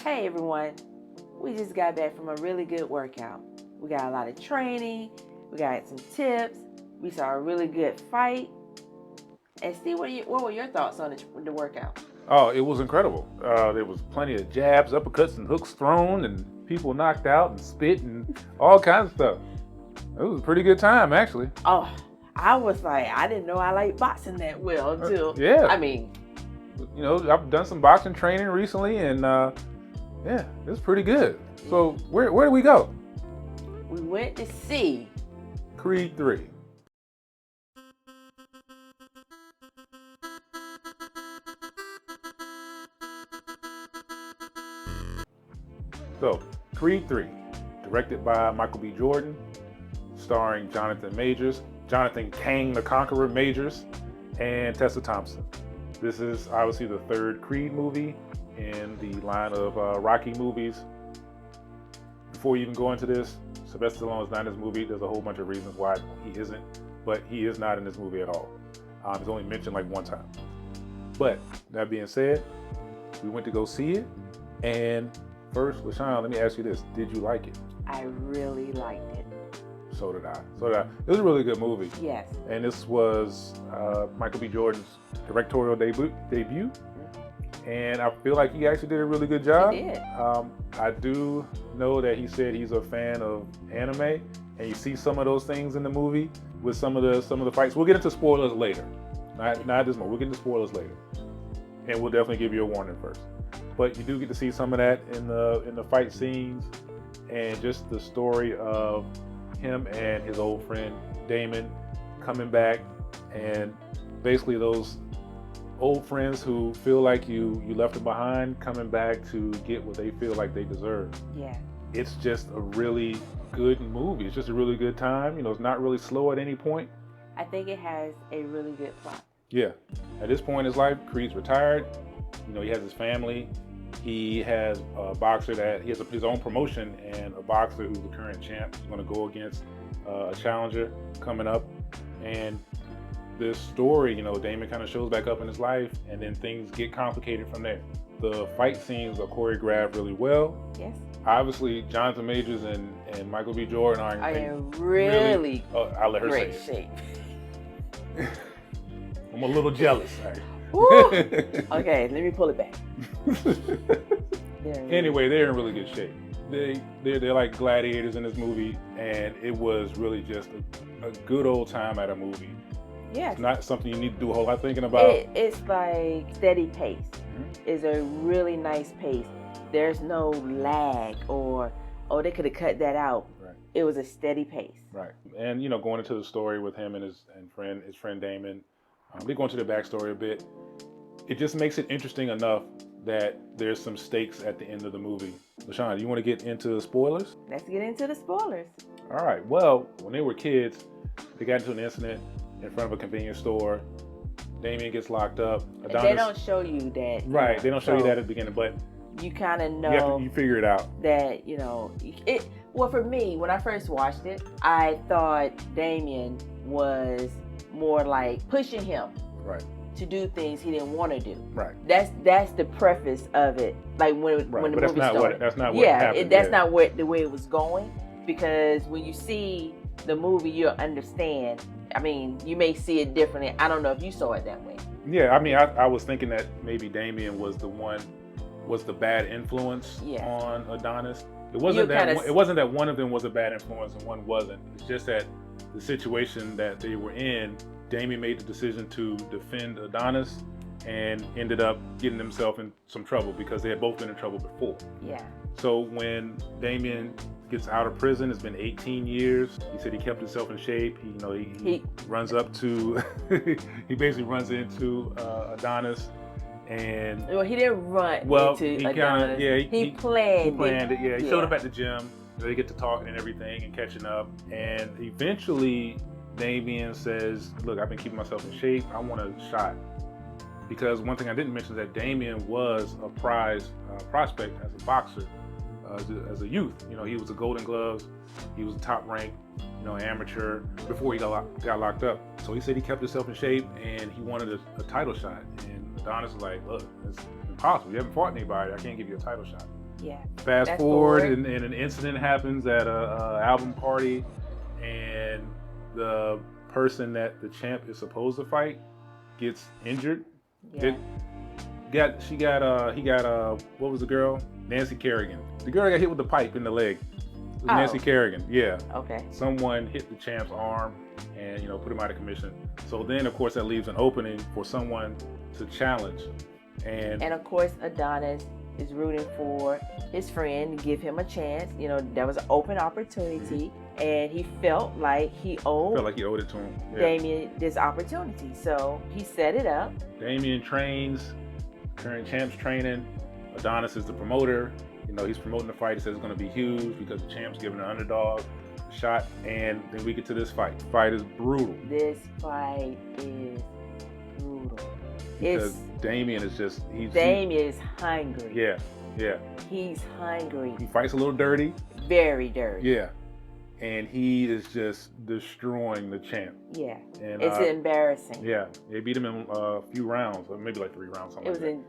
Hey everyone, we just got back from a really good workout. We got a lot of training, we got some tips, we saw a really good fight. And Steve, what were your thoughts on the workout? Oh, it was incredible. There was plenty of jabs, uppercuts, and hooks thrown, and people knocked out and spit and all kinds of stuff. It was a pretty good time, actually. Oh, I was like, I didn't know I liked boxing that well until, yeah. I've done some boxing training recently, and yeah, it was pretty good. So where did we go? We went to see Creed 3. So, Creed 3, directed by Michael B. Jordan, starring Jonathan Kang the Conqueror Majors, and Tessa Thompson. This is obviously the third Creed movie in the line of Rocky movies. Before you even go into this, Sylvester Stallone is not in this movie. There's a whole bunch of reasons why he isn't, but he is not in this movie at all. He's only mentioned like one time. But that being said, we went to go see it, and first, LaShawn, let me ask you this. Did you like it? I really liked it. So did I. It was a really good movie. Yes. And this was Michael B. Jordan's directorial debut. And I feel like he actually did a really good job. He did. I do know that he said he's a fan of anime, and you see some of those things in the movie with some of the fights. We'll get into spoilers later. Not this moment. We'll get into spoilers later. And we'll definitely give you a warning first. But you do get to see some of that in the fight scenes, and just the story of him and his old friend Damon coming back, and basically those old friends who feel like you left them behind coming back to get what they feel like they deserve. Yeah. It's just a really good movie. It's just a really good time. It's not really slow at any point. I think it has a really good plot. Yeah. At this point in his life, Creed's retired. He has his family. He has a boxer that he has his own promotion, and a boxer who's the current champ is going to go against a challenger coming up. And this story, Damon kind of shows back up in his life, and then things get complicated from there. The fight scenes are choreographed really well. Yes. Obviously, Jonathan Majors and Michael B. Jordan are in really I'll let her great say shape. I'm a little jealous. Okay, let me pull it back. Anyway, they're in really good shape. They're like gladiators in this movie, and it was really just a good old time at a movie. Yes. It's not something you need to do a whole lot thinking about. It's like steady pace. Mm-hmm. It's a really nice pace. There's no lag or, they could have cut that out. Right. It was a steady pace. Right. And, going into the story with him and his friend Damon, they go into the backstory a bit. It just makes it interesting enough that there's some stakes at the end of the movie. LaShawn, do you want to get into spoilers? Let's get into the spoilers. All right. Well, when they were kids, they got into an incident in front of a convenience store. Damien gets locked up. Adonis, they don't show you that. Right. They don't show you that at the beginning, but you kind of know. You figure it out. That, well, for me, when I first watched it, I thought Damien was more like pushing him. Right. To do things he didn't want to do. Right. That's the preface of it. Like when the movie started. That's not what happened. That's not the way it was going. Because when you see the movie, you'll understand. I mean, you may see it differently. I don't know if you saw it that way. Yeah, I mean, I was thinking that maybe Damien was the bad influence on Adonis. It wasn't that one of them was a bad influence and one wasn't. It's just that the situation that they were in, Damien made the decision to defend Adonis and ended up getting himself in some trouble because they had both been in trouble before. Yeah. So when Damien gets out of prison, it's been 18 years. He said he kept himself in shape. He runs up to, he basically runs into Adonis. And he didn't run into Adonis. He planned it. Yeah, he showed up at the gym. They get to talking and everything and catching up. And eventually, Damien says, look, I've been keeping myself in shape. I want a shot. Because one thing I didn't mention is that Damien was a prize prospect as a boxer, as a youth. He was a Golden Gloves. He was a top ranked, amateur before he got locked up. So he said he kept himself in shape and he wanted a title shot. And Adonis was like, look, it's impossible. You haven't fought anybody. I can't give you a title shot. Yeah. Fast Fast forward, forward. and an incident happens at a album party, and the person that the champ is supposed to fight gets injured. Yeah. He got what was the girl? Nancy Kerrigan. The girl got hit with the pipe in the leg. It was Nancy Kerrigan. Yeah. Okay. Someone hit the champ's arm and put him out of commission. So then of course that leaves an opening for someone to challenge. And of course Adonis is rooting for his friend to give him a chance. There was an open opportunity, and he felt like he owed it to him. Yeah. Damian this opportunity. So he set it up. Damian trains, current champ's training. Adonis is the promoter. He's promoting the fight. He says it's going to be huge because the champ's giving an underdog a shot. And then we get to this fight. The fight is brutal. This fight is brutal. Because Damian is Damian is hungry. Yeah. He's hungry. He fights a little dirty. Very dirty. Yeah. And he is just destroying the champ. Yeah. And it's embarrassing. Yeah. They beat him in a few rounds, or maybe like 3 rounds. It was going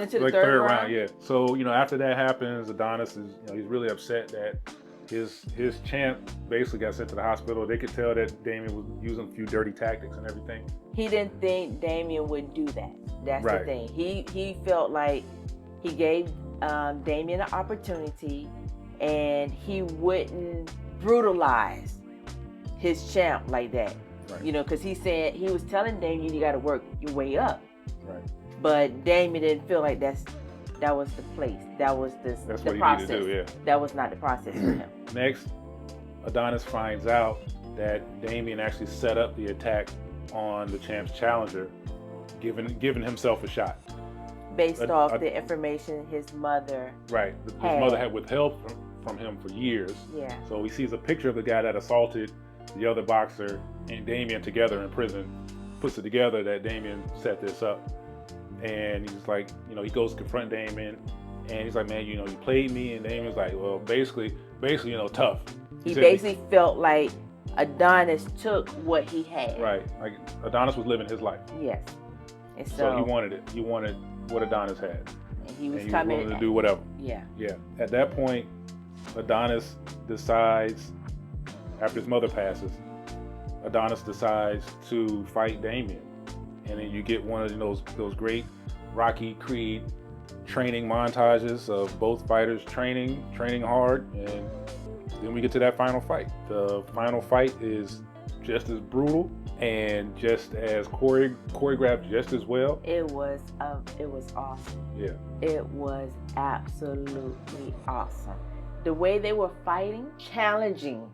into the third round. Yeah. So, after that happens, Adonis is, he's really upset that his champ basically got sent to the hospital. They could tell that Damian was using a few dirty tactics and everything. He didn't think Damian would do that. That's right. The thing. He felt like he gave Damian an opportunity, and he wouldn't brutalize his champ like that. Right. Because he was telling Damian, you got to work your way up. Right. But Damian didn't feel like that was the place. That was the what process. He needed to do, yeah. That was not the process for him. Next, Adonis finds out that Damian actually set up the attack on the champ's challenger, giving himself a shot. Based off the information his mother His mother had withheld from him for years. Yeah. So he sees a picture of the guy that assaulted the other boxer and Damian together in prison, puts it together that Damian set this up. And he's like, he goes to confront Damian, and he's like, man, you played me. And Damian's like, well, basically, tough. He basically felt like Adonis took what he had. Right. Like Adonis was living his life. Yes. And so he wanted it. He wanted what Adonis had. And he was willing to do whatever. Yeah. Yeah. At that point, Adonis decides, after his mother passes, Adonis decides to fight Damian. And then you get one of those great Rocky Creed training montages of both fighters training hard, and then we get to that final fight. The final fight is just as brutal and just as choreographed just as well. It was awesome. Yeah. It was absolutely awesome. The way they were fighting, challenging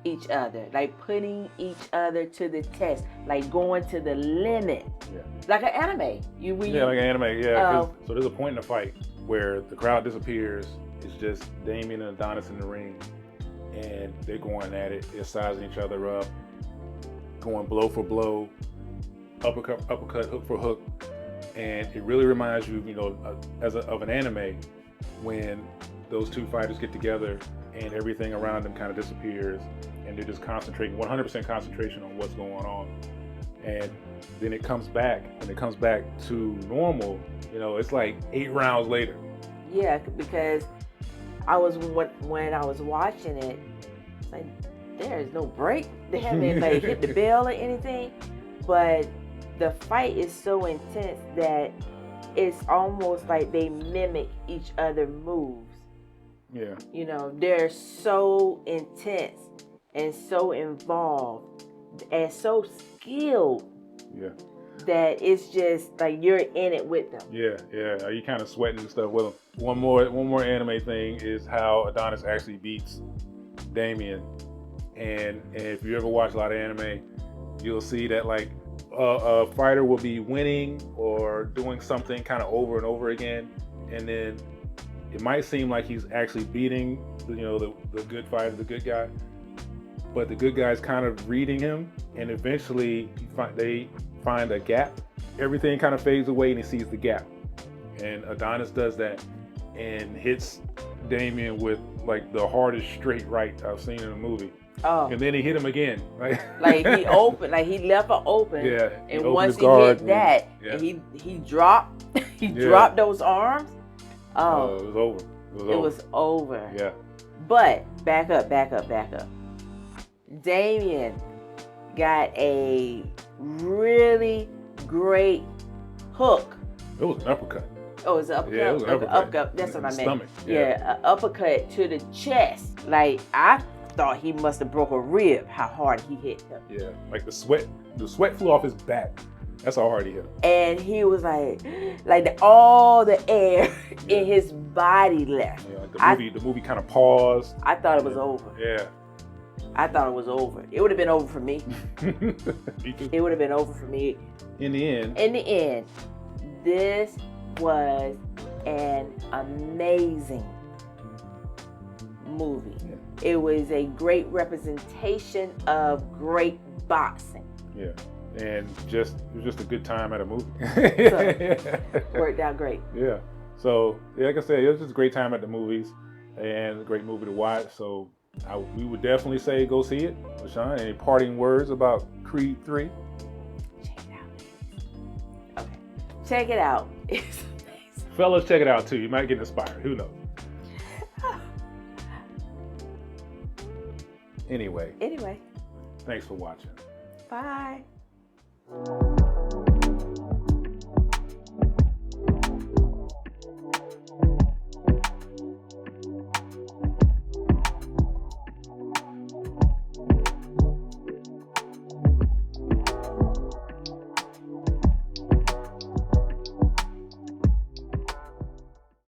each other, like putting each other to the test, like going to the limit. Yeah. Like an anime. Like an anime, yeah. So there's a point in the fight where the crowd disappears. It's just Damian and Adonis in the ring, and they're going at it. They're sizing each other up, going blow for blow, uppercut, hook for hook. And it really reminds you, of an anime when those two fighters get together and everything around them kind of disappears, and they're just concentrating, 100% concentration on what's going on. And then it comes back to normal. It's like 8 rounds later. Yeah, because when I was watching it, it's like there is no break. They haven't hit the bell or anything, but the fight is so intense that it's almost like they mimic each other's moves. Yeah. They're so intense and so involved and so skilled. Yeah. That it's just like you're in it with them. Yeah. Are you kind of sweating and stuff with them? One more anime thing is how Adonis actually beats Damian. And if you ever watch a lot of anime, you'll see that like a fighter will be winning or doing something kind of over and over again, and then it might seem like he's actually beating the good fighter, the good guy, but the good guy's kind of reading him, and eventually they find a gap. Everything kind of fades away and he sees the gap. And Adonis does that and hits Damian with like the hardest straight right I've seen in a movie. Oh. And then he hit him again, right? Like he left it open. Yeah. And once he hit that, and he dropped dropped those arms. Oh, it was over. it was over. Yeah. But back up. Damien got a really great hook. It was an uppercut. Oh, it's an uppercut. Yeah, it was an uppercut. That's In what I the meant. stomach. Yeah, an uppercut to the chest. Like, I thought he must have broke a rib. How hard he hit him. Yeah, like the sweat flew off his back. That's how hard he hit him. And he was like all the air in his body left. Yeah, like the movie kind of paused. I thought it was over. Yeah. I thought it was over. It would have been over for me. Me too. It would have been over for me. In the end, This was an amazing movie. Yeah. It was a great representation of great boxing. Yeah. And it was just a good time at a movie. Worked out great. Yeah. So, like I said, it was just a great time at the movies and a great movie to watch. So, we would definitely say go see it. LaShawn, any parting words about Creed 3? Check it out. Okay. Check it out. It's amazing. Fellas, check it out too. You might get inspired. Who knows? Anyway, Anyway, thanks for watching. bye.